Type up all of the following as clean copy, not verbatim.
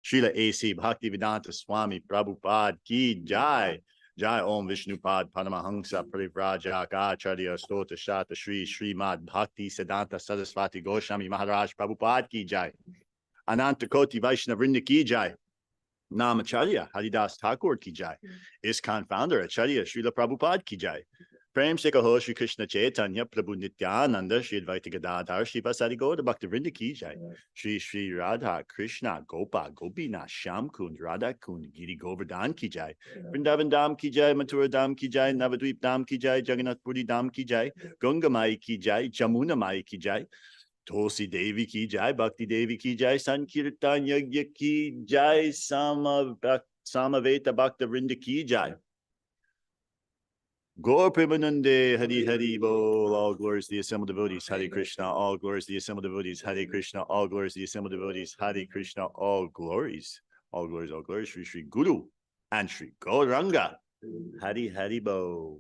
Srila A.C. Bhaktivedanta Swami Prabhupada ki jai. Jai Om Vishnupad Paramahamsa Parivrajak Acharya Stota Shata Shri Srimad Bhakti Siddhanta Saraswati Goswami Maharaj Prabhupada ki jai. Ananta Koti Vaishnava Vrinda ki jai. Namacharya Haridas Thakur ki jai. ISKCON founder Acharya Srila Prabhupada ki jai. Prem Sekaho Shri Krishna Chaitanya Prabhu Nityananda Shri Advaita Gadadhar Shri Vasari Gaura Bhakta Vrinda ki jai. Shri Radha Krishna Gopa Gopinath Shyam Kund Radha Kund Giri Govardhan ki jai. Vrindavan Dham ki jai, Mathura Dham ki jai, Navadvip Dham ki jai, Jagannath Puri Dham ki jai, Ganga Mai ki jai, Jamuna Mai ki jai, Tulsi Devi ki jai, Bhakti Devi ki jai, Sankirtan Yagya ki jai, Samaveta Bhakta Vrinda ki jai. Gaur Premanande, Hari Hari Bol, all glories to the assembled devotees, Hare Krishna, all glories to the assembled devotees, Hare Krishna, all glories to the assembled devotees, Hare Krishna, all glories, Shri Shri Guru and Shri Gauranga, Hari Hari Bol.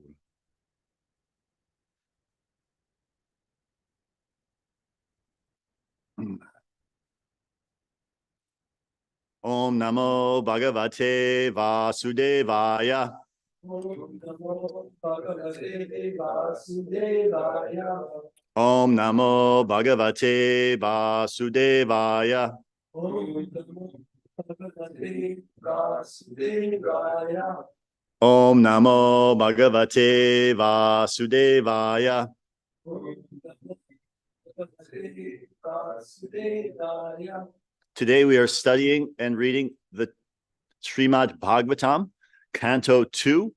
Om Namo Bhagavate Vasudevaya. Om Namo Bhagavate Vasudevaya. Om Namo Bhagavate Vasudevaya. Om Namo Bhagavate Vasudevaya. Today we are studying and reading the Srimad Bhagavatam, Canto 2,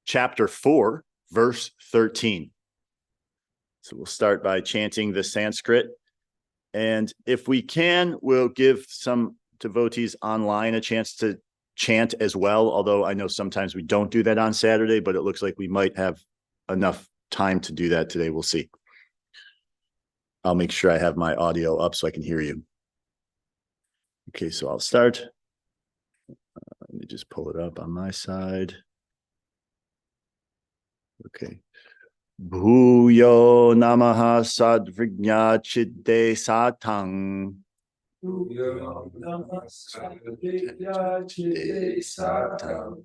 Chapter 4, Verse 13. So we'll start by chanting the Sanskrit. And if we can, we'll give some devotees online a chance to chant as well, although I know sometimes we don't do that on Saturday, but it looks like we might have enough time to do that today. We'll see. I'll make sure I have my audio up so I can hear you. Okay, so I'll start. Let me just pull it up on my side. Okay. Bhuyo namaha sadvrignya chidde satang. Bhuyo namaha sadvrignya chidde satang.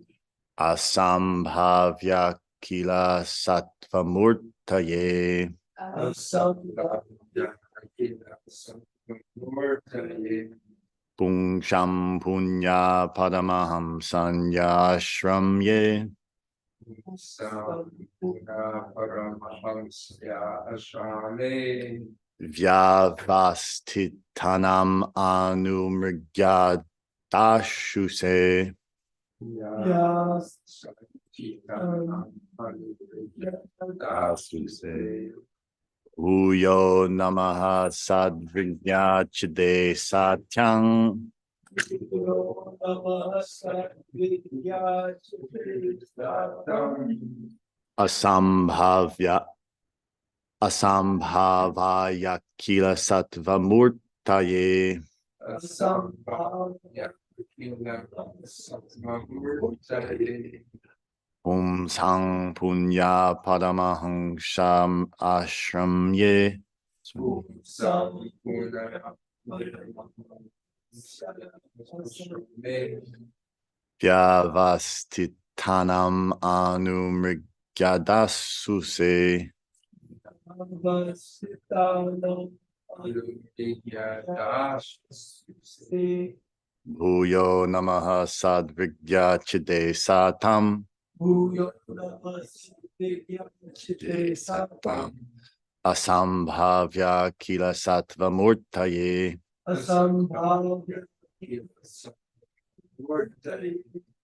Asambhavya kila sattvamurtaye. Asambhavya kila sattvamurtaye. Pungsham punya padamaham sanyashramye. Vyavastitanam anumrgyadashuse. Uyo namaha sadvrignya chide satyang. Asambhavaya kila sattvamurtaye. Sang punya padamahang sham ashramye. Vyavastitanam anumrgyadasuse. Bhuyo namaha sadvrigya chide satam. Asambhavya kila sattvamurtaye.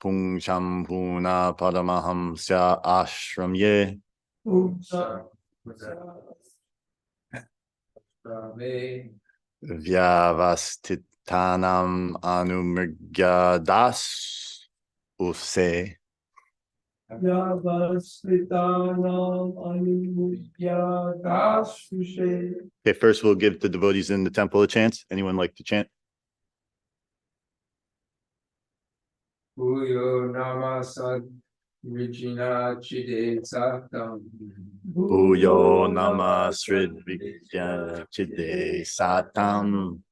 Pungsham puna padamahamsya ashramye. Vyavastitanam anumrgyadas use. Okay, first we'll give the devotees in the temple a chant. Anyone like to chant? Bhuyo namasad Vijina Chide Satam. Bhuyo namasrid Vijina Chide Satam.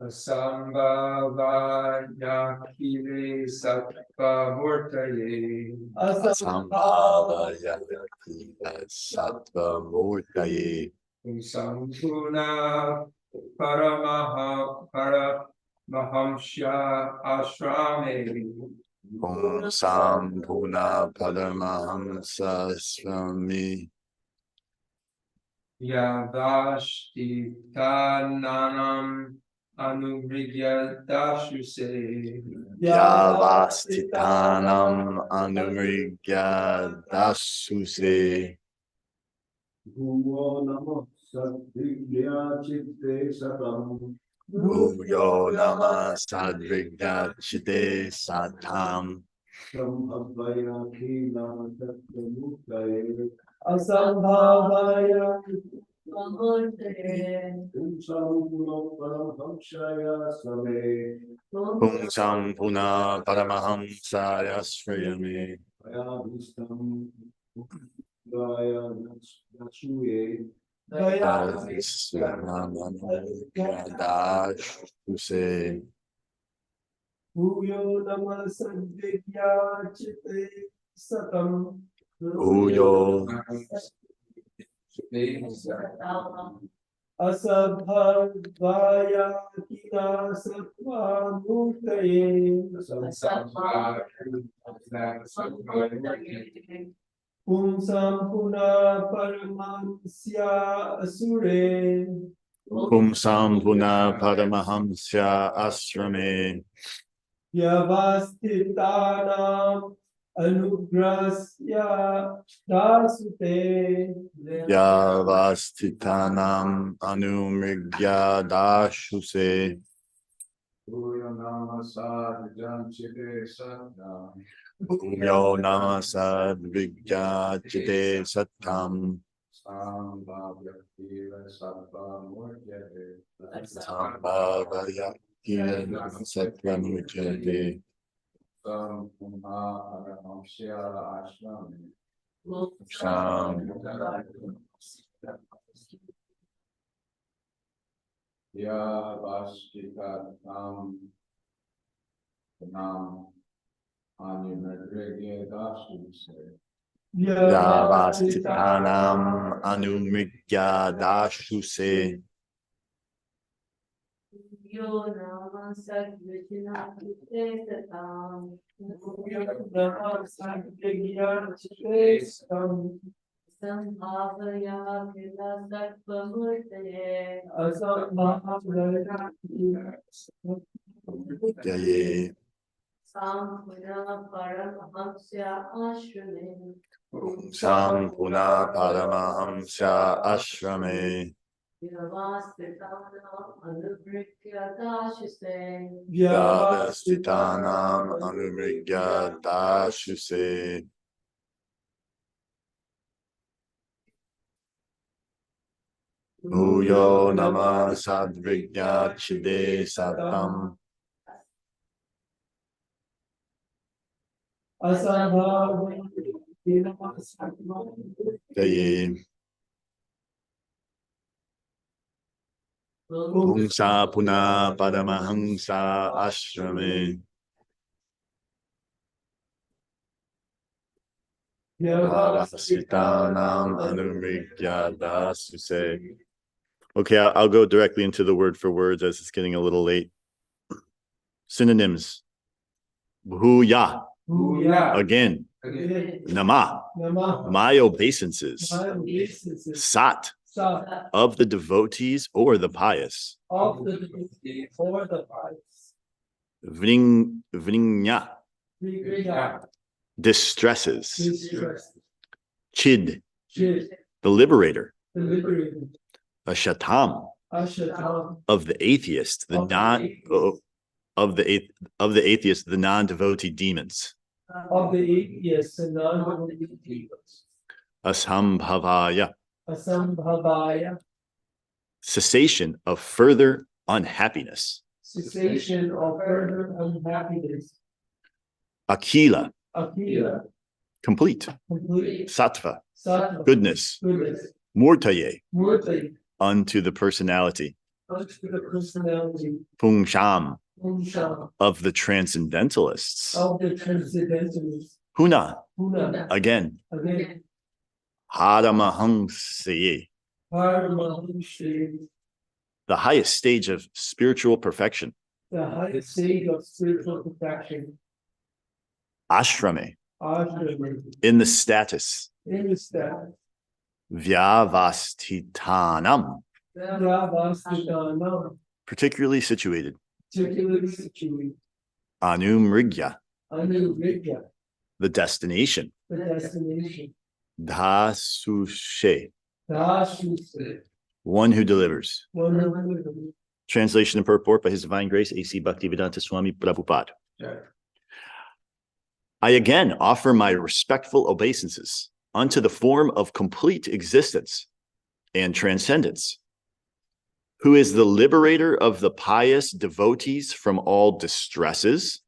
Asambhavaya kile sattva murtaye. Asambhavaya sattva murtaye. Sambhuna paramahamsya ashrame. Om Sambhuna Paramahamsa Swami Yavashti tananam anuvrigya dashuse. Yavastitanam Anumrigya Dasuse Bhuvo namo sadvigya chitte satam. Bhuyo Nama Sadvigya Chite Satam Sambhavaya khila tattva Asambhavaya Murtaye. Sampuno paramhamsaya same. Om Sambhuna Paramahamsaya Shriyame Ayabhistam Vaya Natsuye. Dasuse Bhuyo Nama Sadvigya Chitte Satam. Bhuyo Asambhavaya Kila Sattva Murtaye. Sampuna Paramahamsya Asure. Om Sambhuna Paramahamsya Asrame Yavastitanam Anugrasya Dasute. Yavastitanam Anumrigya Dashuse Bhuyo nama sadvijam chitte satam. Bhumyo Namasad Vigya Chite Satam Sambhavya khila sattva murtaye. Sambhavaya Satramujade Sampuna paramhamsya ashrame. Sam Yavashtika nam animadrigya dashuse. Yavastitanam Anumrigya Dashuse Yo nama sadvijna chitte satam. Nama Sadvigya Chitte Satam. Sambhavaya kila sattva murtaye. Asambhavaya Kila Yaye Sampuna paramahamsya ashrame. Sambhuna Paramahamsya Ashrame Yavastitanam anuvrikya dashise. Yavastitanam Anumrigya Dashuse Bhuyo Nama Sadvigya Chide Satam Asambhavaya Kila Sattva Yaye Pumsa Puna Paramahamsa Ashrame Yavastitanam Anumrigya Dasuse. Okay, I'll go directly into the word for words as it's getting a little late. Synonyms. Bhuya. Bhuya. Again. Nama. My obeisances. Sat. Of the devotees or the pious. Of the devotees or the pious. Vrinya. Distresses. Chid. Chid. The liberator. The liberator. Ashatam. Ashatam. Of the atheist, the atheist, the non-devotee demons. Of the atheists and non-devotee demons. Asambhavaya. Asambhavaya. Cessation of further unhappiness. Cessation of further unhappiness. Akila. Akila. Complete. Complete. Sattva. Sattva. Goodness. Goodness. Murtaye. Murtaye. Unto the personality. the personality Pungsham of of the transcendentalists. the transcendentalists. Huna, Huna, again, again, Haramahangsaye, Paramahansa, the highest stage of spiritual perfection. the highest stage of spiritual perfection. Ashrame, Ashram, in the status. in the status. Vyavastitanam, Yavastana, particularly situated. particularly situated. Anumrigya, Anurigya, the destination. the destination. Dhasushe, Dashuse, one who delivers. 100. Translation and purport by His Divine Grace, A.C. Bhaktivedanta Swami Prabhupada. I again offer my respectful obeisances unto the form of complete existence and transcendence, who is the liberator of the pious devotees from all distresses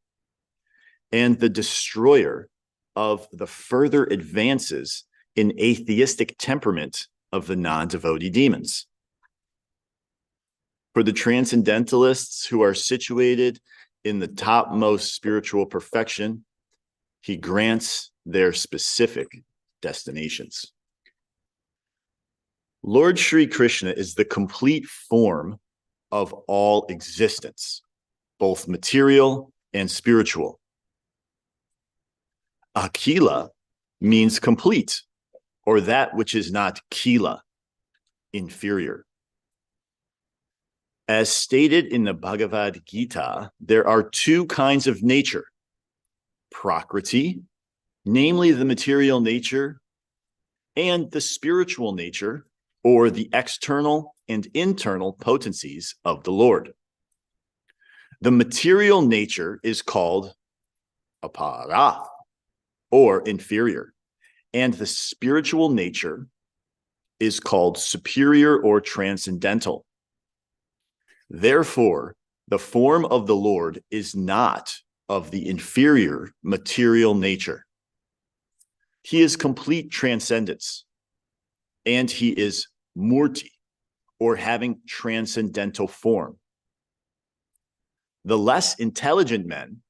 and the destroyer of the further advances in atheistic temperament of the non-devotee demons. For the transcendentalists who are situated in the topmost spiritual perfection, He grants their specific destinations. Lord Shri Krishna is the complete form of all existence, both material and spiritual. Akila means complete, or that which is not kila, inferior. As stated in the Bhagavad Gita, there are two kinds of nature: Prakriti, namely the material nature, and the spiritual nature, or the external and internal potencies of the Lord. The material nature is called apara, or inferior, and the spiritual nature is called superior or transcendental. Therefore, the form of the Lord is not of the inferior material nature. He is complete transcendence, and He is murti, or having transcendental form. The less intelligent men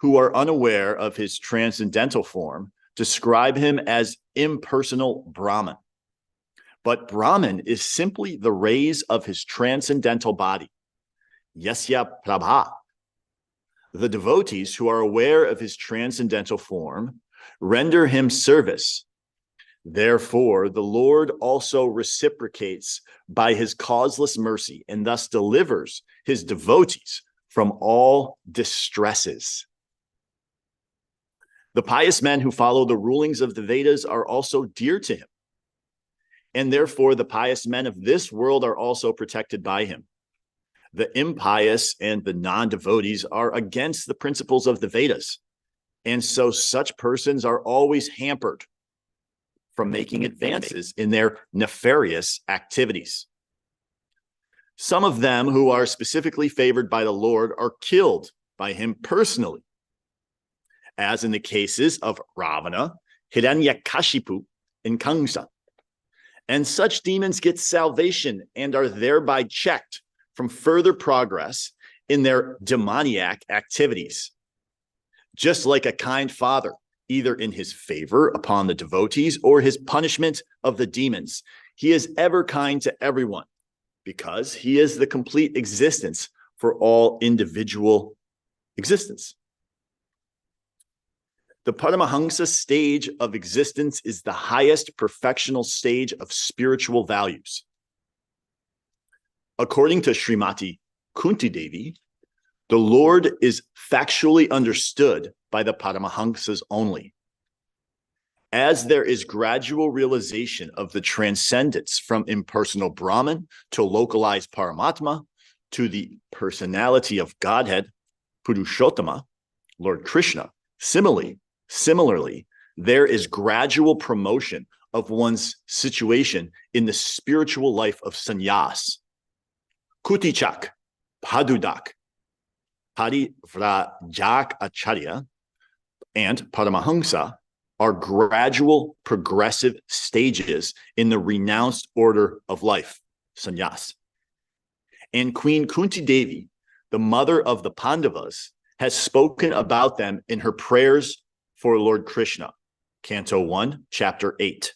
who are unaware of His transcendental form describe Him as impersonal Brahman. But Brahman is simply the rays of His transcendental body, Yasya Prabha. The devotees who are aware of His transcendental form render Him service. Therefore, the Lord also reciprocates by His causeless mercy and thus delivers His devotees from all distresses. The pious men who follow the rulings of the Vedas are also dear to Him, and therefore the pious men of this world are also protected by Him. The impious and the non-devotees are against the principles of the Vedas, and so such persons are always hampered from making advances in their nefarious activities. Some of them who are specifically favored by the Lord are killed by Him personally, as in the cases of Ravana, Hiranyakashipu, and Kamsa. And such demons get salvation and are thereby checked from further progress in their demoniac activities. Just like a kind father, either in his favor upon the devotees or his punishment of the demons, He is ever kind to everyone, because He is the complete existence for all individual existence. The Paramahansa stage of existence is the highest perfectional stage of spiritual values. According to Srimati Kunti Devi, the Lord is factually understood by the Paramahansas only. As there is gradual realization of the transcendence from impersonal Brahman to localized Paramatma to the personality of Godhead, Purushottama, Lord Krishna, similarly, there is gradual promotion of one's situation in the spiritual life of sannyas. Kutichak, Padudak, Parivrajak Acharya, and Paramahansa are gradual progressive stages in the renounced order of life, sannyas. And Queen Kunti Devi, the mother of the Pandavas, has spoken about them in her prayers for Lord Krishna, Canto 1, Chapter 8.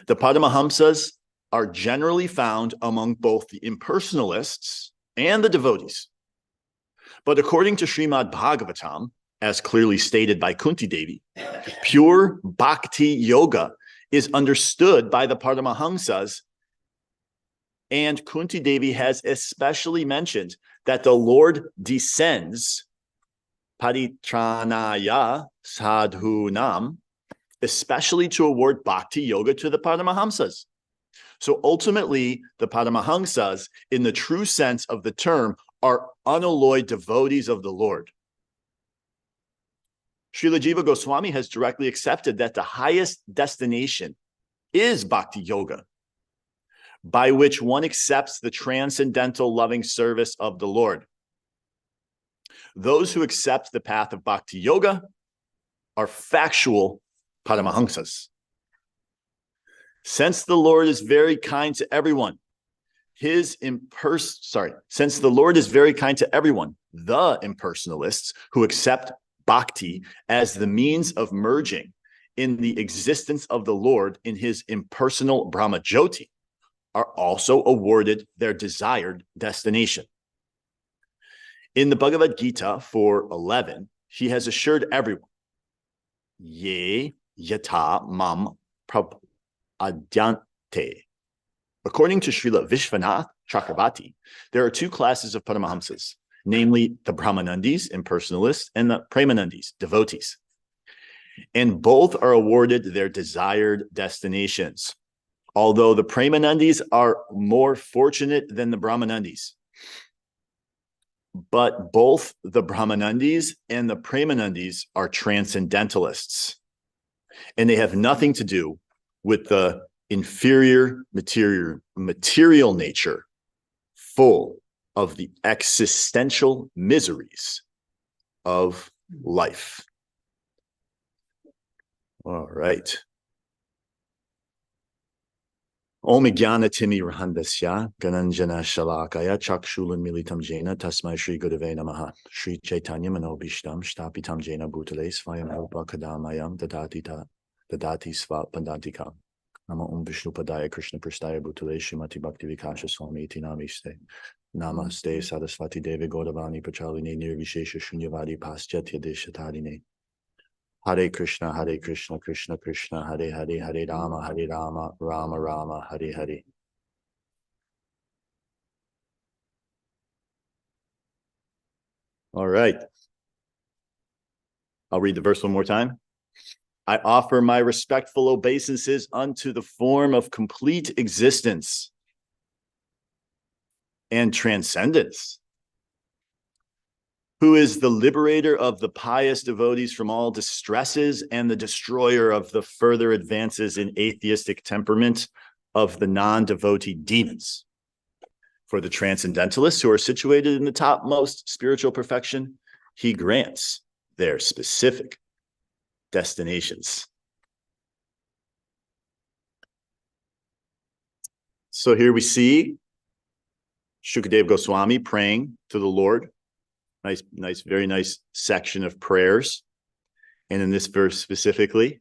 The Paramahamsas are generally found among both the impersonalists and the devotees. But according to Srimad Bhagavatam, as clearly stated by Kunti Devi, pure bhakti yoga is understood by the Paramahamsas, and Kunti Devi has especially mentioned that the Lord descends paritranaya sadhunam, especially to award bhakti yoga to the Paramahamsas. So ultimately, the Paramahamsas, in the true sense of the term, are unalloyed devotees of the Lord. Srila Jiva Goswami has directly accepted that the highest destination is bhakti yoga, by which one accepts the transcendental loving service of the Lord. Those who accept the path of bhakti yoga are factual Paramahamsas. Since the Lord is very kind to everyone, since the Lord is very kind to everyone, the impersonalists who accept bhakti as the means of merging in the existence of the Lord in his impersonal Brahma Jyoti are also awarded their desired destination. In the Bhagavad Gita 4:11, he has assured everyone, Ye yata mam prapadyante. According to Srila Vishwanath Chakravarti, there are two classes of Paramahamsas, namely the Brahmanandis, impersonalists, and the Premanandis, devotees. And both are awarded their desired destinations, although the Premanandis are more fortunate than the Brahmanandis. But both the Brahmanandis and the Premanandis are transcendentalists, and they have nothing to do with the inferior material nature, full of the existential miseries of life. All right. Om Jnana Timi Rahandasya Gananjana Shalakaya Chakshulan Militam Jena Tasmai Shri Gurave Namaha Shri Chaitanya Manobishtam Shtapitam Jena Bhutale Svayam Rupa Kadamayam Dadati Sva Pandantika Nama Om Vishnu Padaya Krishna Prastaya Bhutale Shrimati Bhakti Vikasha Swami Iti Namaste Namaste Saraswati Devi Gaudavani Pachalini Nirvishesha Shunyavadi Paschatya Deshatarine Hare Krishna, Krishna Krishna, Hare Hare, Hare Rama, Rama Rama, Hare Hare. All right. I'll read the verse one more time. I offer my respectful obeisances unto the form of complete existence and transcendence, who is the liberator of the pious devotees from all distresses and the destroyer of the further advances in atheistic temperament of the non-devotee demons. For the transcendentalists who are situated in the topmost spiritual perfection, he grants their specific destinations. So here we see Shukadeva Goswami praying to the Lord. Nice, very nice section of prayers. And in this verse specifically,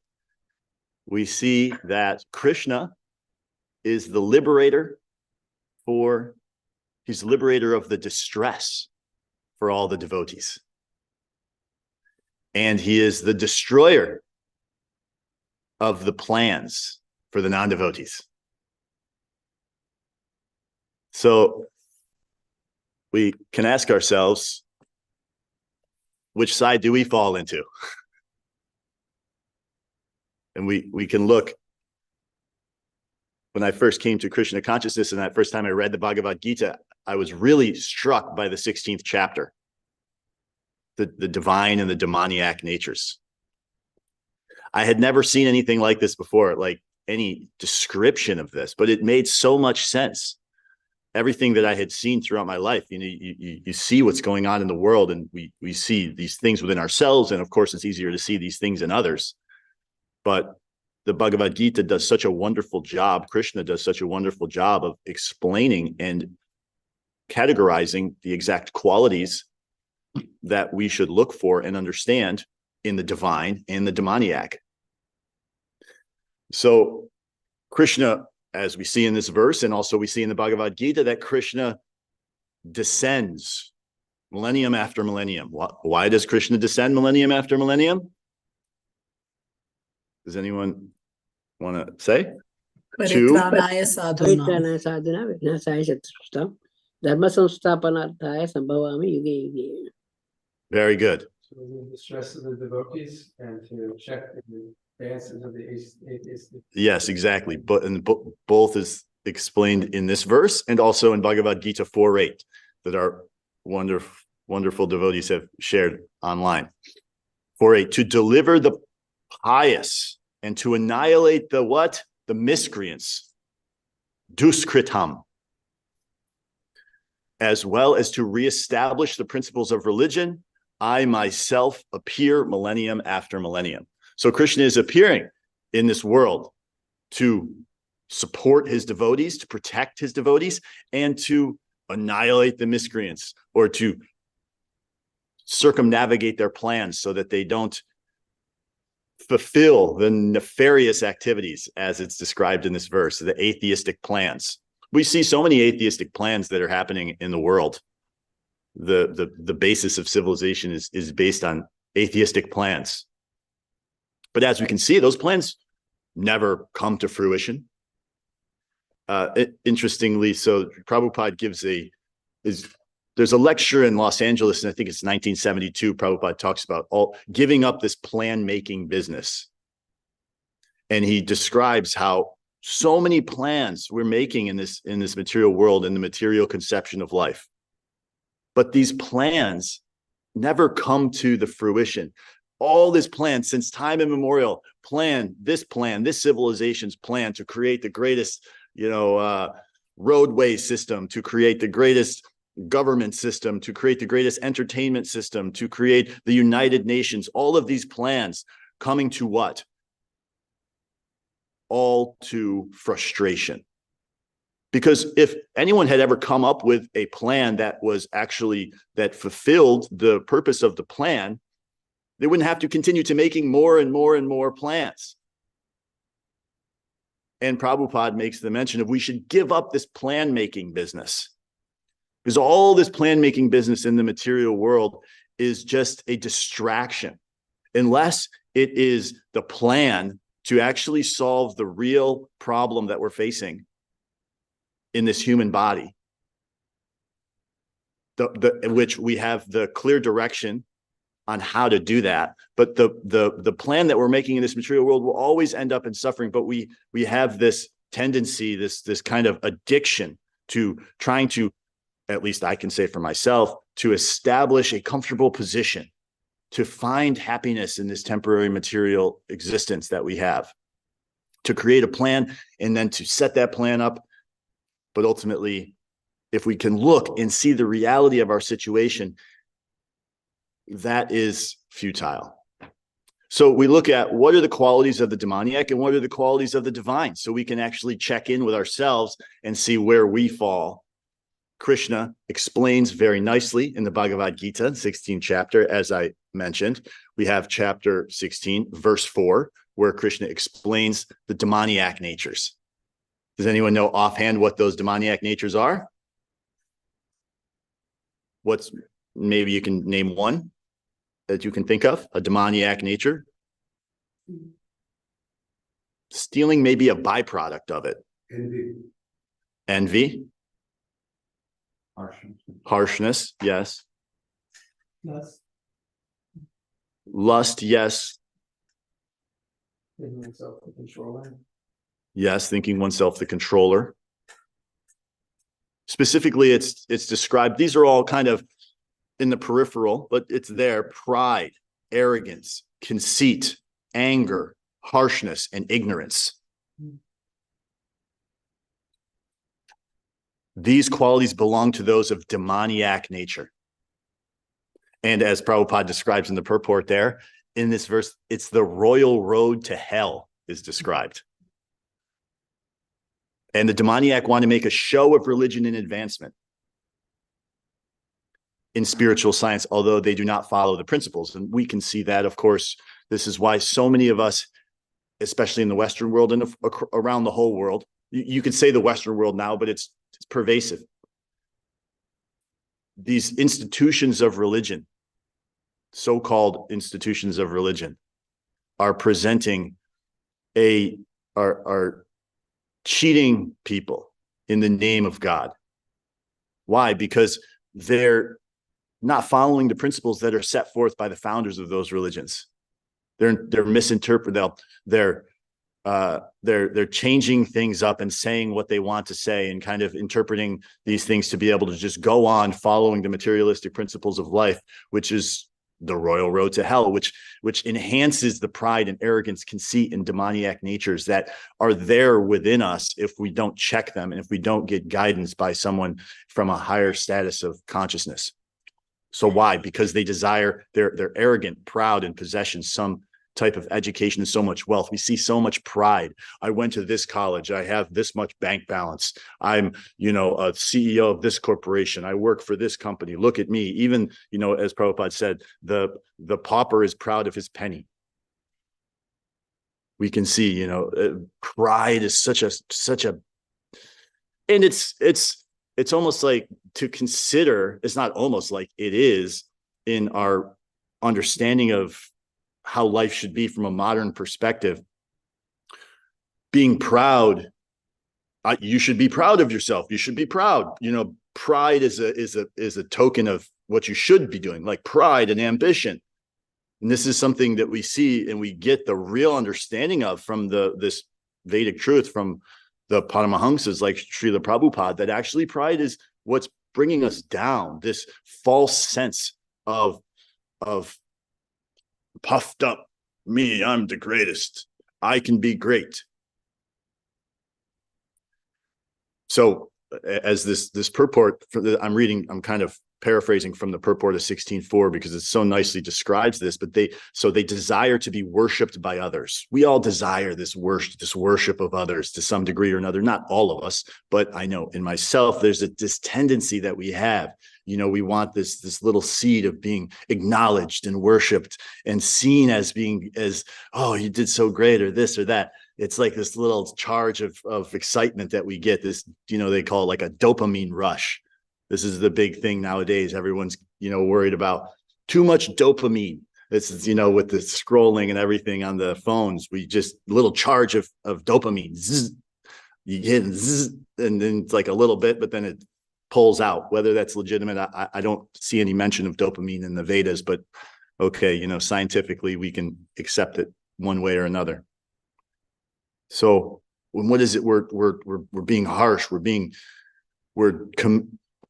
we see that Krishna is the liberator he's the liberator of the distress for all the devotees. And he is the destroyer of the plans for the non-devotees. So we can ask ourselves, which side do we fall into? And we can look. When I first came to Krishna consciousness and that first time I read the Bhagavad Gita, I was really struck by the 16th chapter, the divine and the demoniac natures. I had never seen anything like this before, like any description of this, but it made so much sense. Everything that I had seen throughout my life, you see what's going on in the world, and we see these things within ourselves, and of course it's easier to see these things in others. But the Bhagavad Gita does such a wonderful job, Krishna does such a wonderful job of explaining and categorizing the exact qualities that we should look for and understand in the divine and the demoniac. So Krishna, as we see in this verse, and also we see in the Bhagavad Gita, that Krishna descends millennium after millennium. Why does Krishna descend millennium after millennium? Does anyone want to say? परित्राणाय साधूनां परित्राणाय साधूनां विघ्नानाय शत्रुष्टां धर्म संस्थापनार्थाय संभवामि युगे युगे. Very good. So we need the stress of the devotees and to check the advances of the atheists. Yes, exactly. But and both is explained in this verse and also in Bhagavad Gita 4:8 that our wonderful devotees have shared online. 4:8, to deliver the pious and to annihilate the what? The miscreants, duskritam, as well as to reestablish the principles of religion. I myself appear millennium after millennium. So Krishna is appearing in this world to support his devotees, to protect his devotees, and to annihilate the miscreants, or to circumnavigate their plans so that they don't fulfill the nefarious activities as it's described in this verse, the atheistic plans. We see so many atheistic plans that are happening in the world. The basis of civilization is based on atheistic plans. But as we can see, those plans never come to fruition. Interestingly, so Prabhupada gives there's a lecture in Los Angeles, and I think it's 1972, Prabhupada talks about giving up this plan-making business. And he describes how so many plans we're making in this material world, in the material conception of life. But these plans never come to the fruition. All this plan, since time immemorial, this civilization's plan to create the greatest, roadway system, to create the greatest government system, to create the greatest entertainment system, to create the United Nations, all of these plans coming to what? All to frustration. Because if anyone had ever come up with a plan that fulfilled the purpose of the plan, they wouldn't have to continue to making more and more and more plans. And Prabhupada makes the mention of we should give up this plan-making business. Because all this plan-making business in the material world is just a distraction, unless it is the plan to actually solve the real problem that we're facing in this human body, which we have the clear direction on how to do that. But the plan that we're making in this material world will always end up in suffering. But we have this tendency, this kind of addiction to trying to, at least I can say for myself, to establish a comfortable position, to find happiness in this temporary material existence that we have, to create a plan and then to set that plan up. But ultimately, if we can look and see the reality of our situation, that is futile. So we look at what are the qualities of the demoniac and what are the qualities of the divine, so we can actually check in with ourselves and see where we fall. Krishna explains very nicely in the Bhagavad Gita, 16th chapter, as I mentioned. We have chapter 16, verse 4, where Krishna explains the demoniac natures. Does anyone know offhand what those demoniac natures are? Maybe you can name one that you can think of, a demoniac nature. Stealing may be a byproduct of it. Envy. Harshness, yes. Lust, yes. Thinking oneself the controller. Yes, thinking oneself the controller. Specifically, it's described, these are all kind of in the peripheral, but it's there: pride, arrogance, conceit, anger, harshness, and ignorance. These qualities belong to those of demoniac nature. And as Prabhupada describes in the purport there, in this verse, it's the royal road to hell is described. And the demoniac want to make a show of religion and advancement. in spiritual science, although they do not follow the principles. And we can see that, of course. This is why so many of us, especially in the Western world and around the whole world, you could say the Western world now, but it's pervasive. These institutions of religion, so-called institutions of religion, are presenting are cheating people in the name of God. Why? Because they're not following the principles that are set forth by the founders of those religions. They're misinterpreting. They're changing things up and saying what they want to say and kind of interpreting these things to be able to just go on following the materialistic principles of life, which is the royal road to hell, which enhances the pride and arrogance, conceit, and demoniac natures that are there within us if we don't check them and if we don't get guidance by someone from a higher status of consciousness. So why? Because they desire, they're arrogant, proud, and possession some type of education and so much wealth. We see so much pride. I went to this college. I have this much bank balance. I'm, a CEO of this corporation. I work for this company. Look at me. Even, as Prabhupada said, the pauper is proud of his penny. We can see, pride is such a, and it's almost like to consider, it's not almost like it is in our understanding of how life should be from a modern perspective. Being proud, you should be proud of yourself. You should be proud. Pride is a token of what you should be doing, like pride and ambition. And this is something that we see and we get the real understanding of from this Vedic truth from the Paramahamsas like Srila Prabhupada, that actually pride is what's bringing us down. This false sense of puffed up, me, I'm the greatest, I can be great. So as this purport I'm reading, I'm kind of paraphrasing from the purport of 16.4 because it so nicely describes this, but they desire to be worshipped by others. We all desire this worship of others to some degree or another, not all of us, but I know in myself, there's this tendency that we have. We want this little seed of being acknowledged and worshiped and seen as being oh, you did so great or this or that. It's like this little charge of excitement that we get, this, they call it like a dopamine rush. This is the big thing nowadays. Everyone's, worried about too much dopamine. This is, with the scrolling and everything on the phones, we just little charge of dopamine. Zzz, you get zzz, and then it's like a little bit, but then it pulls out. Whether that's legitimate, I don't see any mention of dopamine in the Vedas, but okay, scientifically we can accept it one way or another. So what is it? We're being harsh.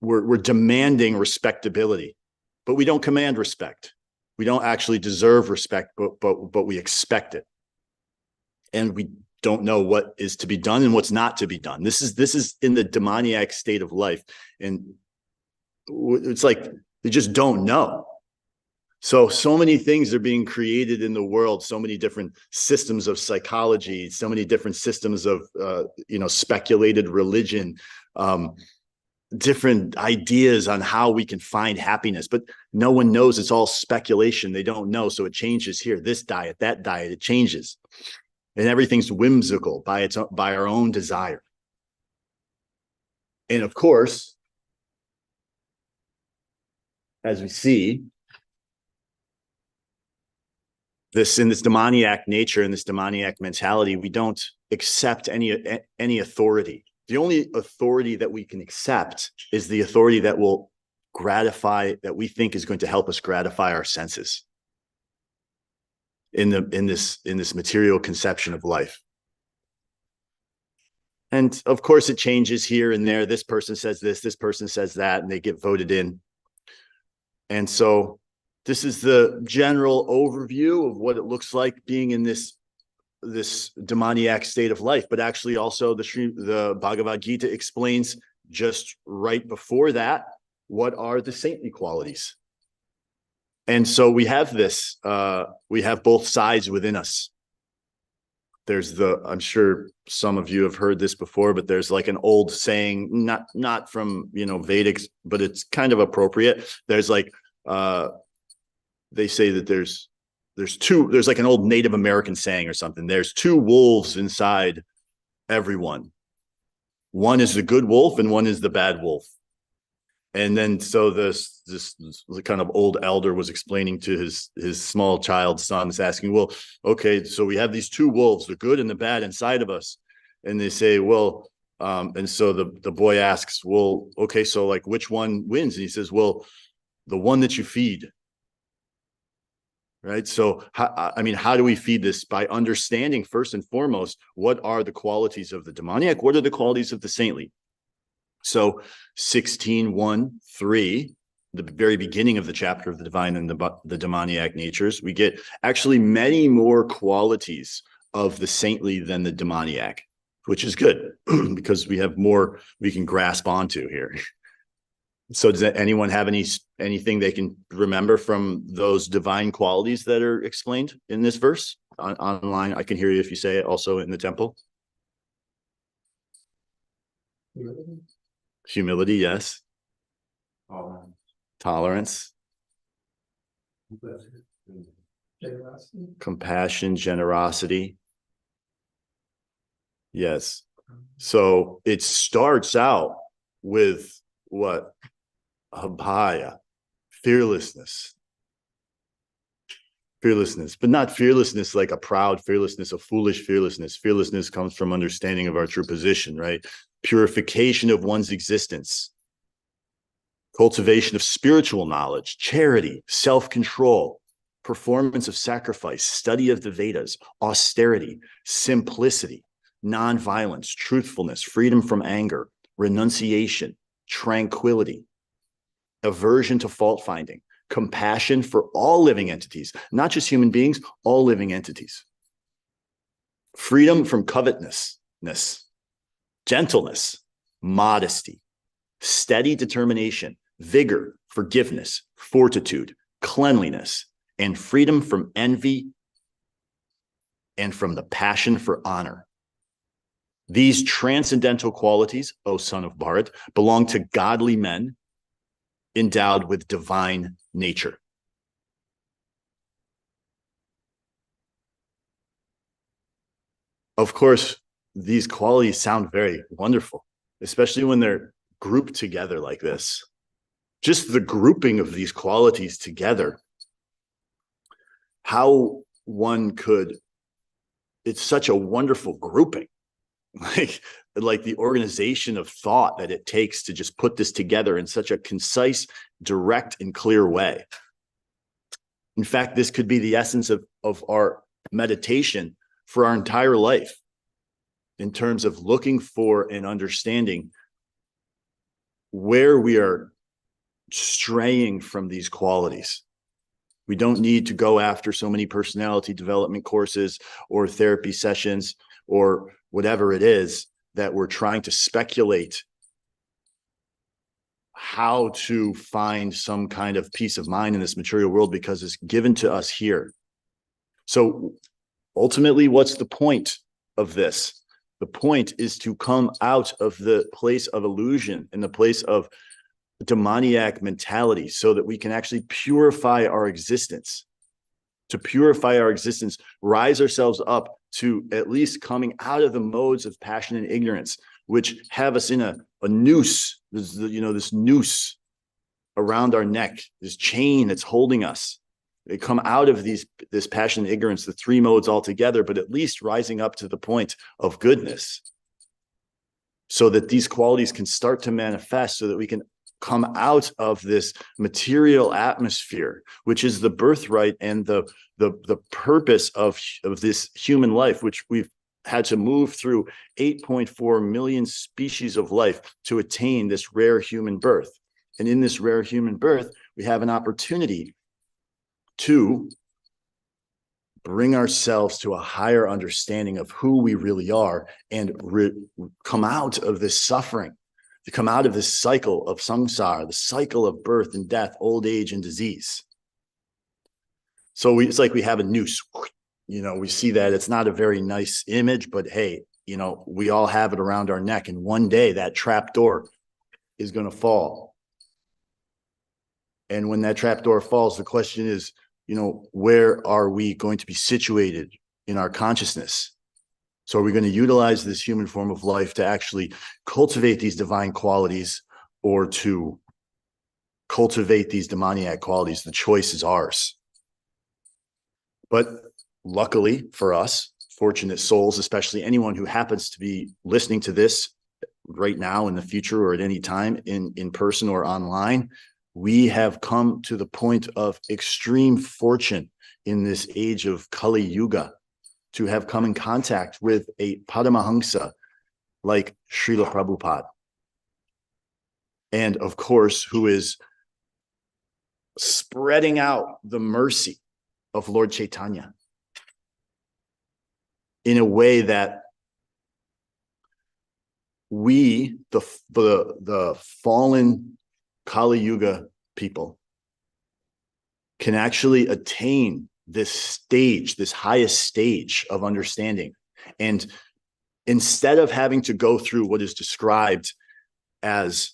We're demanding respectability, but we don't command respect. We don't actually deserve respect, but we expect it. And we don't know what is to be done and what's not to be done. This is in the demoniac state of life. And it's like they just don't know. So many things are being created in the world, so many different systems of psychology, so many different systems of, speculated religion, different ideas on how we can find happiness, but no one knows. It's all speculation. They don't know. So it changes here, this diet, that diet, it changes. And everything's whimsical by our own desire. And of course, as we see, in this demoniac nature and this demoniac mentality, we don't accept any authority. The only authority that we can accept is the authority that will gratify, that we think is going to help us gratify our senses in this material conception of life. And of course, it changes here and there. This person says this person says that, and they get voted in. And so this is the general overview of what it looks like being in this demoniac state of life. But actually also the Bhagavad Gita explains just right before that, what are the saintly qualities? And so we have this, we have both sides within us. I'm sure some of you have heard this before, but there's like an old saying, not from, Vedic, but it's kind of appropriate. There's like, they say that there's like an old Native American saying or something. There's two wolves inside everyone. One is the good wolf and one is the bad wolf. And then so this kind of old elder was explaining to his small child sons, asking, well, okay, so we have these two wolves, the good and the bad inside of us. And they say, well, and so the boy asks, well, okay, so like which one wins? And he says, well, the one that you feed. Right. So, how do we feed this? By understanding first and foremost, what are the qualities of the demoniac? What are the qualities of the saintly? So 16:1-3, the very beginning of the chapter of the divine and the demoniac natures, we get actually many more qualities of the saintly than the demoniac, which is good because we have more we can grasp onto here. So does anyone have anything they can remember from those divine qualities that are explained in this verse online? I can hear you if you say it also in the temple. Humility, yes. Tolerance. Generosity. Compassion, generosity. Yes. So it starts out with what? Abhaya, fearlessness, but not fearlessness like a proud fearlessness, a foolish fearlessness. Fearlessness comes from understanding of our true position, right? Purification of one's existence, cultivation of spiritual knowledge, charity, self-control, performance of sacrifice, study of the Vedas, austerity, simplicity, nonviolence, truthfulness, freedom from anger, renunciation, tranquility, aversion to fault finding, compassion for all living entities, not just human beings, all living entities, freedom from covetousness, gentleness, modesty, steady determination, vigor, forgiveness, fortitude, cleanliness, and freedom from envy and from the passion for honor. These transcendental qualities, O son of Bharat, belong to godly men endowed with divine nature. Of course, these qualities sound very wonderful, especially when they're grouped together like this. Just the grouping of these qualities together, how one could, it's such a wonderful grouping. Like the organization of thought that it takes to just put this together in such a concise, direct, and clear way. In fact, this could be the essence of our meditation for our entire life in terms of looking for and understanding where we are straying from these qualities. We don't need to go after so many personality development courses or therapy sessions or whatever it is that we're trying to speculate how to find some kind of peace of mind in this material world, because it's given to us here. So ultimately, what's the point of this? The point is to come out of the place of illusion and the place of demoniac mentality so that we can actually purify our existence. To purify our existence, rise ourselves up to at least coming out of the modes of passion and ignorance, which have us in a noose, this noose around our neck, this chain that's holding us. They come out of this passion and ignorance, the three modes altogether, but at least rising up to the point of goodness so that these qualities can start to manifest, so that we can come out of this material atmosphere, which is the birthright and the purpose of this human life, which we've had to move through 8.4 million species of life to attain this rare human birth. And in this rare human birth, we have an opportunity to bring ourselves to a higher understanding of who we really are and come out of this suffering, to come out of this cycle of samsara, the cycle of birth and death, old age and disease. So it's like we have a noose we see that it's not a very nice image, but hey, we all have it around our neck. And one day that trap door is going to fall. And when that trap door falls, the question is, where are we going to be situated in our consciousness? So are we going to utilize this human form of life to actually cultivate these divine qualities, or to cultivate these demoniac qualities? The choice is ours. But luckily for us, fortunate souls, especially anyone who happens to be listening to this right now, in the future, or at any time, in person or online, we have come to the point of extreme fortune in this age of Kali Yuga to have come in contact with a Paramahamsa like Srila Prabhupada. And of course, who is spreading out the mercy of Lord Chaitanya in a way that we, the fallen Kali Yuga people, can actually attain this stage, this highest stage of understanding. And instead of having to go through what is described as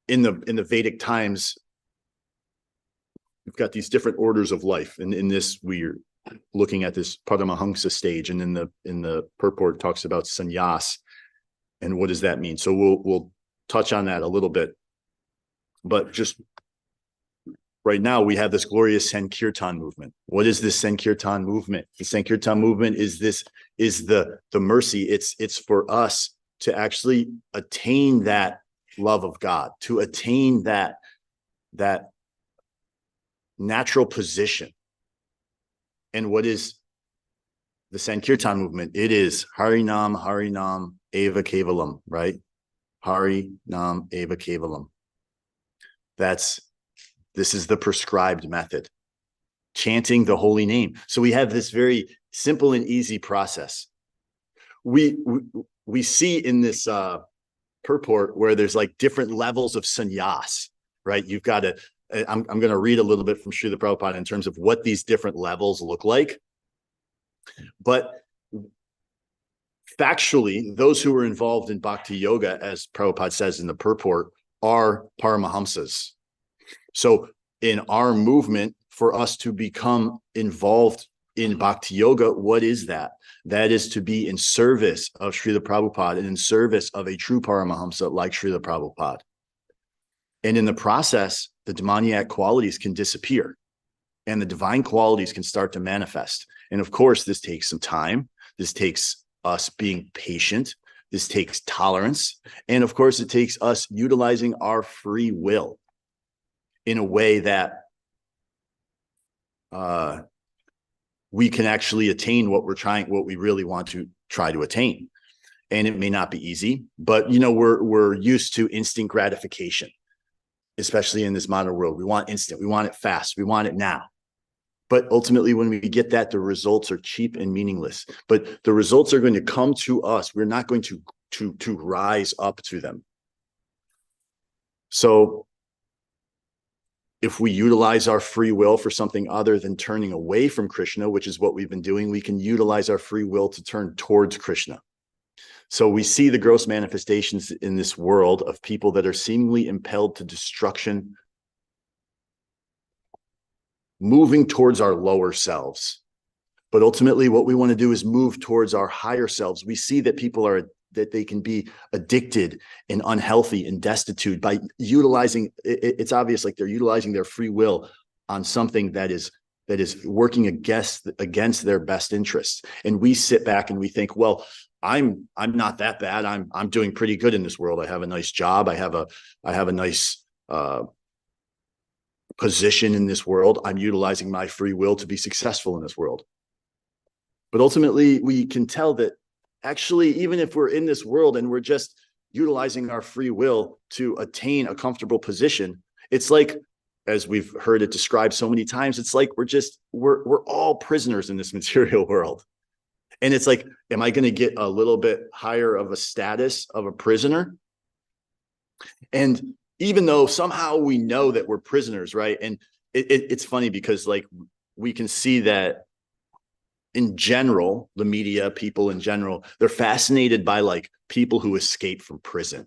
in the Vedic times, we've got these different orders of life. And in this, we're looking at this Paramahamsa stage, and in the purport talks about sannyas. And what does that mean? So we'll touch on that a little bit. But just right now, we have this glorious Sankirtan movement. What is this Sankirtan movement? The Sankirtan movement is the mercy. It's for us to actually attain that love of God, to attain that natural position. And what is the Sankirtan movement? It is Harinam, Harinam, Eva Kevalam, right? Harinam, Eva Kevalam. This is the prescribed method, chanting the holy name. So we have this very simple and easy process. We see in this purport where there's like different levels of sannyas, right? You've got to, I'm going to read a little bit from Srila Prabhupada in terms of what these different levels look like. But factually, those who are involved in bhakti yoga, as Prabhupada says in the purport, are Paramahamsas. So in our movement, for us to become involved in bhakti yoga, what is that? That is to be in service of Srila Prabhupada and in service of a true Paramahamsa like Srila Prabhupada. And in the process, the demoniac qualities can disappear and the divine qualities can start to manifest. And of course, this takes some time. This takes us being patient. This takes tolerance. And of course, it takes us utilizing our free will in a way that we can actually attain what we really want to try to attain. And it may not be easy, but we're used to instant gratification, especially in this modern world. We want instant, we want it fast, we want it now. But ultimately, when we get that, the results are cheap and meaningless. But the results are going to come to us. We're not going to rise up to them. So if we utilize our free will for something other than turning away from Krishna, which is what we've been doing, we can utilize our free will to turn towards Krishna. So we see the gross manifestations in this world of people that are seemingly impelled to destruction, moving towards our lower selves. But ultimately, what we want to do is move towards our higher selves. We see that people that they can be addicted and unhealthy and destitute by utilizing, it's obvious, like they're utilizing their free will on something that is working against their best interests. And we sit back and we think, well, I'm not that bad. I'm doing pretty good in this world. I have a nice job. I have a nice position in this world. I'm utilizing my free will to be successful in this world. But ultimately, we can tell that actually, even if we're in this world and we're just utilizing our free will to attain a comfortable position, it's like, as we've heard it described so many times, it's like we're all prisoners in this material world. And it's like, am I going to get a little bit higher of a status of a prisoner? And even though somehow we know that we're prisoners, right? And it's funny because like we can see that in general, the media, people in general, they're fascinated by like people who escape from prison.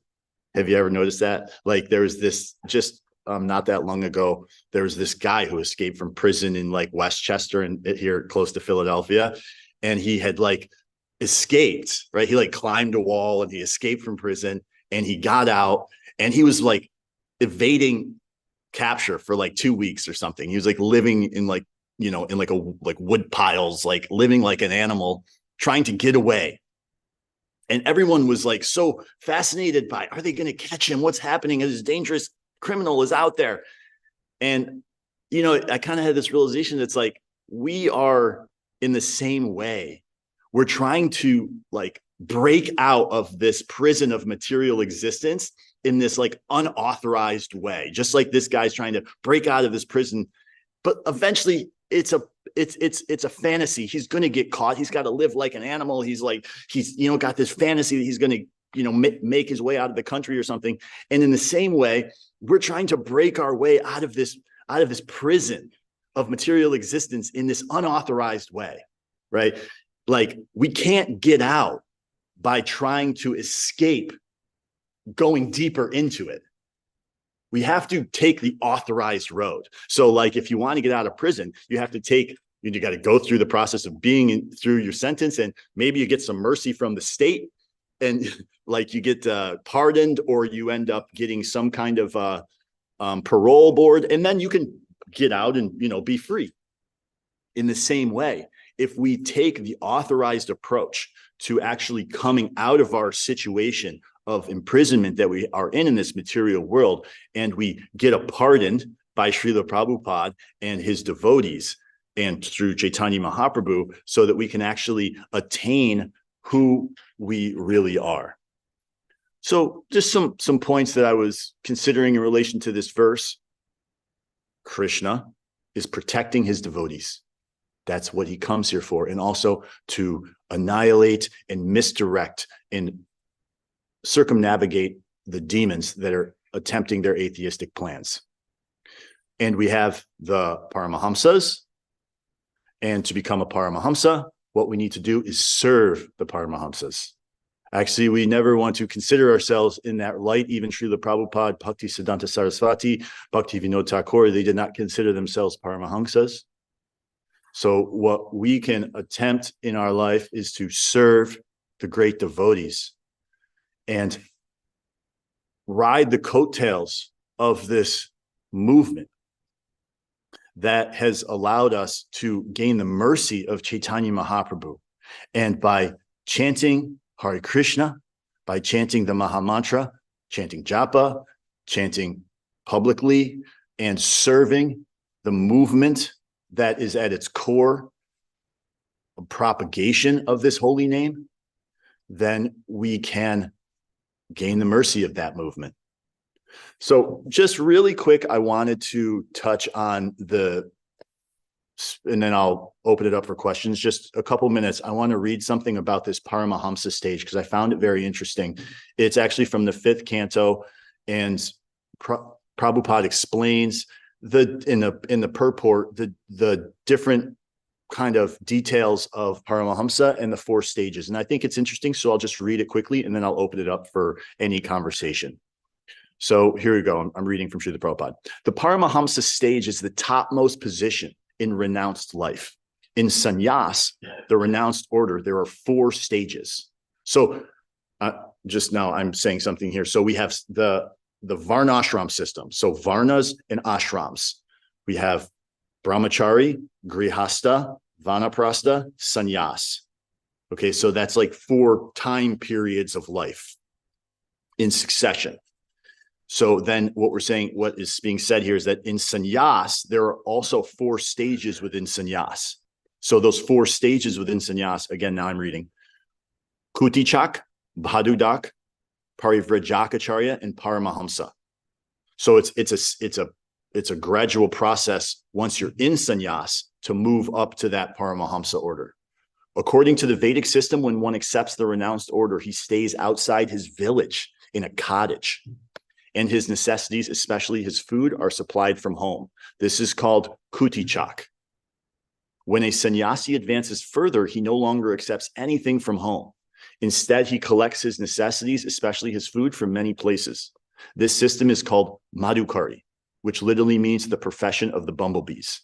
Have you ever noticed that? Like there was this just not that long ago, there was this guy who escaped from prison in like Westchester and here close to Philadelphia. And he had like escaped, right? He like climbed a wall and he escaped from prison and he got out and he was like evading capture for like 2 weeks or something. He was like living in like, you know, in like wood piles, like living like an animal, trying to get away. And everyone was like so fascinated by, are they going to catch him? What's happening? This dangerous criminal is out there. And, you know, I kind of had this realization that's like, we are in the same way. We're trying to like break out of this prison of material existence in this like unauthorized way, just like this guy's trying to break out of this prison. But eventually it's a fantasy. He's going to get caught. He's got to live like an animal. He's you know, got this fantasy that he's going to, you know, make his way out of the country or something. And in the same way, we're trying to break our way out of this prison of material existence in this unauthorized way, right? Like we can't get out by trying to escape going deeper into it. We have to take the authorized road. So like if you want to get out of prison, you have to you got to go through the process of being through your sentence, and maybe you get some mercy from the state and like you get pardoned, or you end up getting some kind of parole board, and then you can get out and, you know, be free. In the same way, if we take the authorized approach to actually coming out of our situation of imprisonment that we are in this material world, and we get a pardon by Srila Prabhupada and his devotees and through Chaitanya Mahaprabhu, so that we can actually attain who we really are. So just some points that I was considering in relation to this verse. Krishna is protecting his devotees. That's what he comes here for. And also to annihilate and misdirect and circumnavigate the demons that are attempting their atheistic plans. And we have the Paramahamsas. And to become a Paramahamsa, what we need to do is serve the Paramahamsas. Actually, we never want to consider ourselves in that light. Even Srila Prabhupada, Bhakti Siddhanta Saraswati, Bhakti Vinod Thakur, they did not consider themselves Paramahamsas. So what we can attempt in our life is to serve the great devotees and ride the coattails of this movement that has allowed us to gain the mercy of Chaitanya Mahaprabhu. And by chanting Hare Krishna, by chanting the Mahamantra, chanting japa, chanting publicly, and serving the movement that is at its core a propagation of this holy name, then we can gain the mercy of that movement. So just really quick, I wanted to touch on and then I'll open it up for questions. Just a couple minutes. I want to read something about this Paramahamsa stage because I found it very interesting. It's actually from the 5th canto, and Prabhupada explains in the purport the different kind of details of Paramahamsa and the 4 stages. And I think it's interesting, so I'll just read it quickly and then I'll open it up for any conversation. So here we go. I'm reading from Srila Prabhupada. The Paramahamsa stage is the topmost position in renounced life. In sannyas, the renounced order, there are 4 stages. So just now I'm saying something here. So we have the varnashram system. So varnas and ashrams. We have brahmachari, grihasta, vanaprastha, sannyas. Okay, so that's like 4 time periods of life in succession. So then what is being said here is that in sannyas, there are also 4 stages within sannyas. So those 4 stages within sannyas, again, now I'm reading, Kutichak, Bhadudak, Parivrajacharya, and Paramahamsa. So it's a gradual process once you're in sannyas to move up to that Paramahamsa order. According to the Vedic system, when one accepts the renounced order, he stays outside his village in a cottage, and his necessities, especially his food, are supplied from home. This is called Kutichak. When a sannyasi advances further, he no longer accepts anything from home. Instead, he collects his necessities, especially his food, from many places. This system is called madhukari, which literally means the profession of the bumblebees.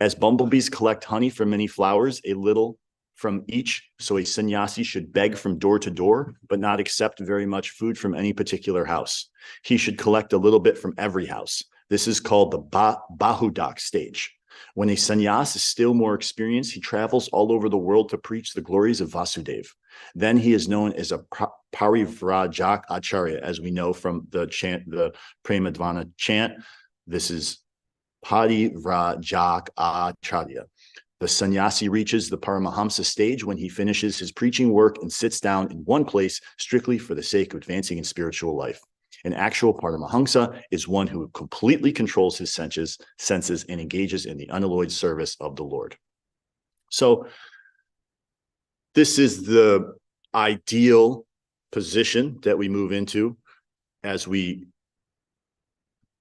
As bumblebees collect honey from many flowers, a little from each, so a sannyasi should beg from door to door, but not accept very much food from any particular house. He should collect a little bit from every house. This is called the bahudak stage. When a sannyas is still more experienced, he travels all over the world to preach the glories of Vasudeva. Then he is known as a parivrajak acharya, as we know from the chant, the Premadvana chant. This is parivrajak acharya. The sannyasi reaches the Paramahamsa stage when he finishes his preaching work and sits down in one place strictly for the sake of advancing in spiritual life. An actual Paramahamsa is one who completely controls his senses and engages in the unalloyed service of the Lord. So this is the ideal position that we move into as we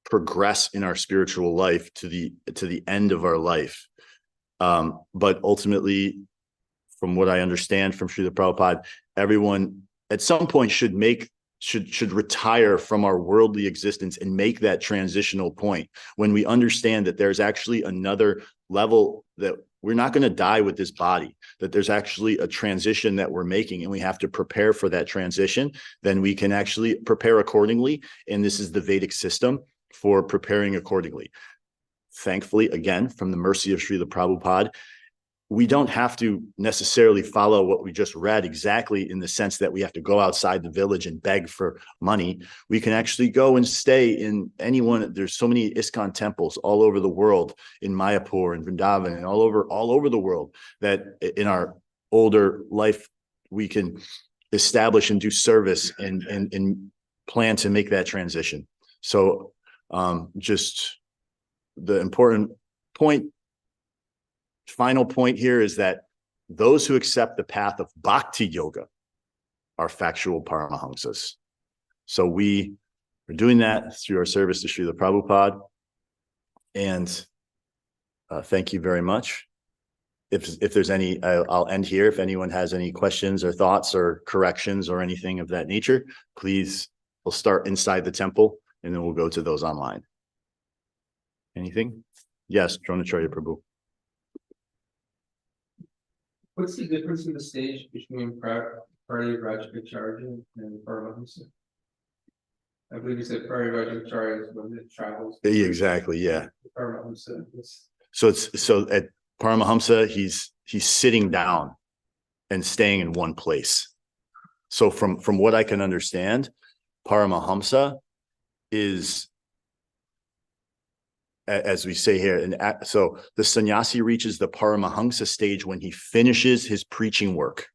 progress in our spiritual life to the end of our life. But ultimately, from what I understand from Srila Prabhupada, everyone at some point should retire from our worldly existence and make that transitional point when we understand that there's actually another level, that we're not going to die with this body, that there's actually a transition that we're making and we have to prepare for that transition. Then we can actually prepare accordingly. And this is the Vedic system for preparing accordingly. Thankfully, again, from the mercy of Srila Prabhupada, we don't have to necessarily follow what we just read exactly in the sense that we have to go outside the village and beg for money. We can actually go and stay in there's so many ISKCON temples all over the world, in Mayapur and Vrindavan and all over the world, that in our older life, we can establish and do service and plan to make that transition. So just the important point, final point here is that those who accept the path of bhakti yoga are factual paramahamsas. So we are doing that through our service to Srila Prabhupada. And thank you very much. If there's any, I'll end here. If anyone has any questions or thoughts or corrections or anything of that nature, please, we'll start inside the temple and then we'll go to those online. Anything? Yes, Dronacharya Prabhu. What's the difference in the stage between Parivrajacharya and Paramahamsa? I believe you said Parivrajacharya is when it travels. Exactly, yeah. Paramahamsa is... So at Paramahamsa, he's sitting down and staying in one place. So from what I can understand, Paramahamsa is, as we say here, and so the sannyasi reaches the Paramahamsa stage when he finishes his preaching work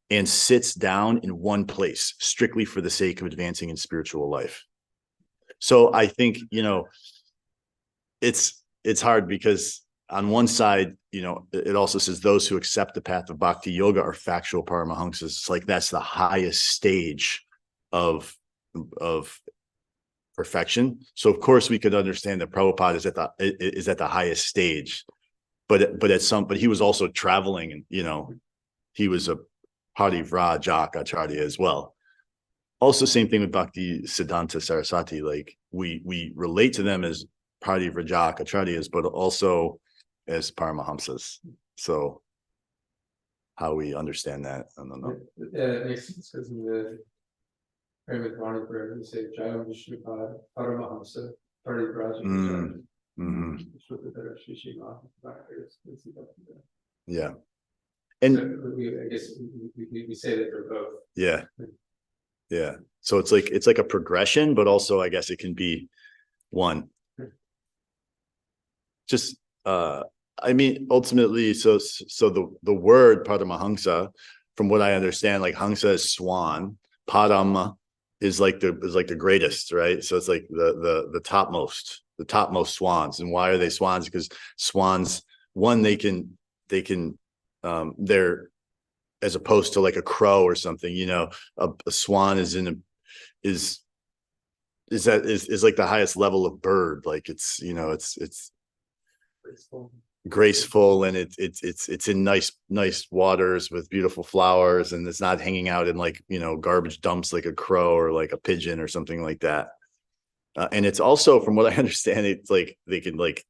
and sits down in one place strictly for the sake of advancing in spiritual life. So I think, it's hard because on one side, it also says those who accept the path of bhakti yoga are factual Paramahamsas. It's like that's the highest stage of perfection. So of course we could understand that Prabhupada is at the highest stage, but he was also traveling, and he was a Parivrajak Acharya as well. Also, same thing with Bhakti Siddhanta Saraswati. Like we relate to them as Parivrajak Acharyas, but also as Paramahamsas. So how we understand that, I don't know. It makes sense because in the Premadvana prayer, we say Jayam Vishnupad Paramahamsa Parivrajacharya. Yeah. And so I guess we say that for both. Yeah. Yeah. So it's like a progression, but also I guess it can be one. Just ultimately, so the word Paramahamsa, from what I understand, like Hamsa is swan, Padama is like the greatest, right? So it's like the topmost swans. And why are they swans? Because swans, one, they're, as opposed to like a crow or something, a swan is like the highest level of bird. Like it's graceful, and it's in nice waters with beautiful flowers, and it's not hanging out in like, you know, garbage dumps like a crow or like a pigeon or something like that. And it's also, from what I understand, it's like they can like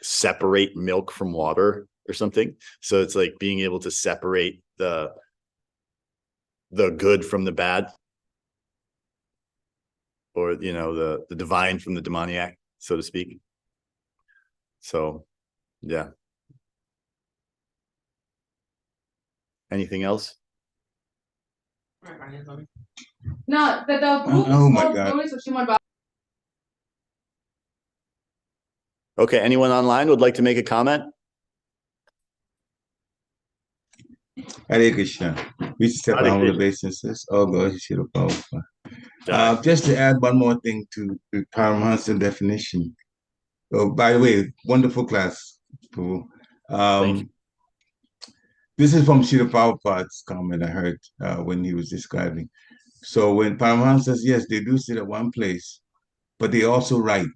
separate milk from water or something. So it's like being able to separate the good from the bad, or, you know, the divine from the demoniac, so to speak. So, yeah. Anything else? No, the group is Oh my called God. Stories of Srimad Bhagavatam. Okay, anyone online would like to make a comment? Hare Krishna. We step Hare on the Krishna. basis. Oh God, Shira Prabhupada. Jai. Just to add one more thing to the Paramahansa definition. Oh, by the way, wonderful class, Prabhu. Thank you. This is from Shira Prabhupada's comment I heard when he was describing. So when Paramahansa says, yes, they do sit at one place, but they also write.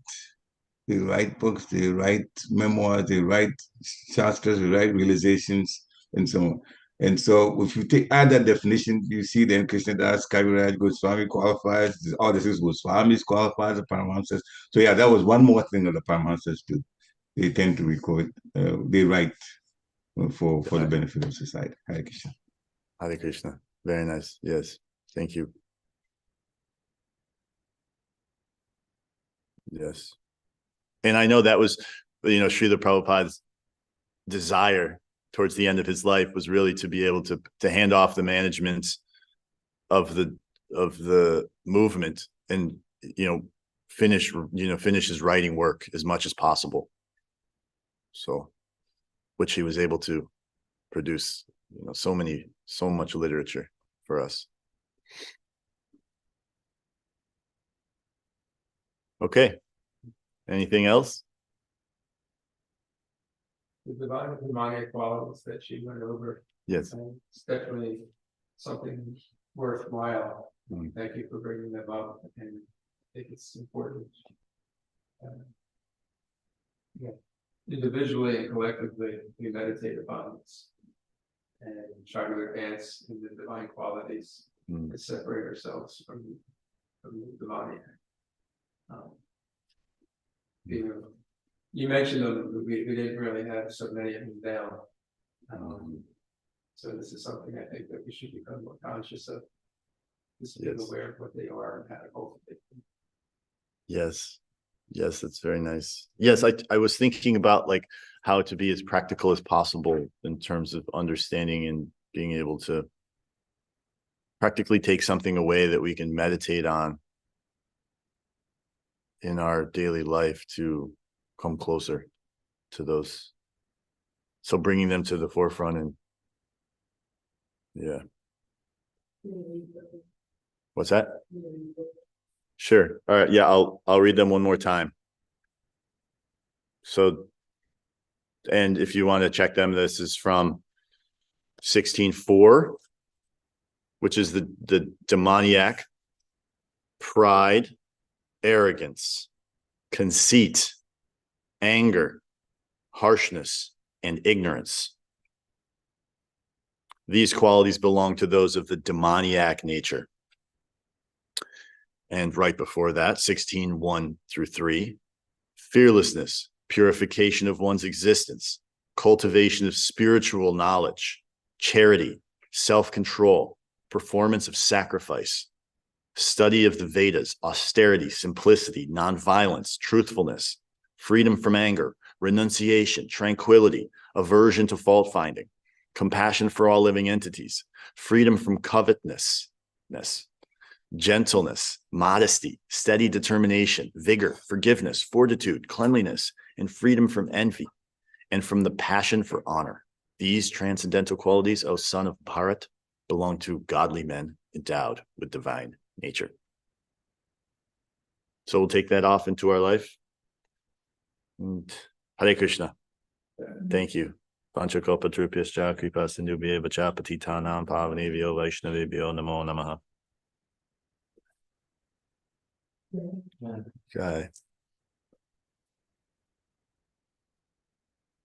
They write books, they write memoirs, they write shastras, they write realizations, and so on. And so if you add that definition, you see then Krishnadas, Kaviraj, Goswami qualifies, all this is Goswamis qualifies, the Paramahamsas. So yeah, that was one more thing that the Paramahamsas do. They tend to record, they write for the benefit of society. Hare Krishna. Hare Krishna. Very nice. Yes. Thank you. Yes. And I know that was, you know, Srila Prabhupada's desire towards the end of his life was really to be able to hand off the management of the movement and, you know, finish his writing work as much as possible. So, which he was able to produce, you know, so much literature for us. Okay. Anything else? The divine and demonic qualities that she went over. Yes. It's definitely something worthwhile. Mm. Thank you for bringing them up, and I think it's important. Yeah. Individually and collectively, we meditate upon this and try to advance in the divine qualities and separate ourselves from the demoniac. You mentioned them, we didn't really have so many of them down. So this is something I think that we should become more conscious of, just being aware of what they are and how to cultivate them. Yes. Yes, that's very nice. Yes, I was thinking about like how to be as practical as possible in terms of understanding and being able to practically take something away that we can meditate on in our daily life to come closer to those. So bringing them to the forefront, and yeah. What's that? Sure. All right. Yeah, I'll read them one more time. So, and if you want to check them, this is from 16:4, which is the demoniac, pride, arrogance, conceit, anger, harshness, and ignorance. These qualities belong to those of the demoniac nature. And right before that, 16:1-3, fearlessness, purification of one's existence, cultivation of spiritual knowledge, charity, self-control, performance of sacrifice, study of the Vedas, austerity, simplicity, nonviolence, truthfulness, freedom from anger, renunciation, tranquility, aversion to fault finding, compassion for all living entities, freedom from covetousness, gentleness, modesty, steady determination, vigor, forgiveness, fortitude, cleanliness, and freedom from envy, and from the passion for honor. These transcendental qualities, O son of Bharat, belong to godly men endowed with divine nature. So we'll take that off into our life. And Hare Krishna. Thank you. Panchakalpatrupyascha kripa sindhubhyo vacha patitanam pavanebhyo vaishnavebhyo namo namaha. Okay.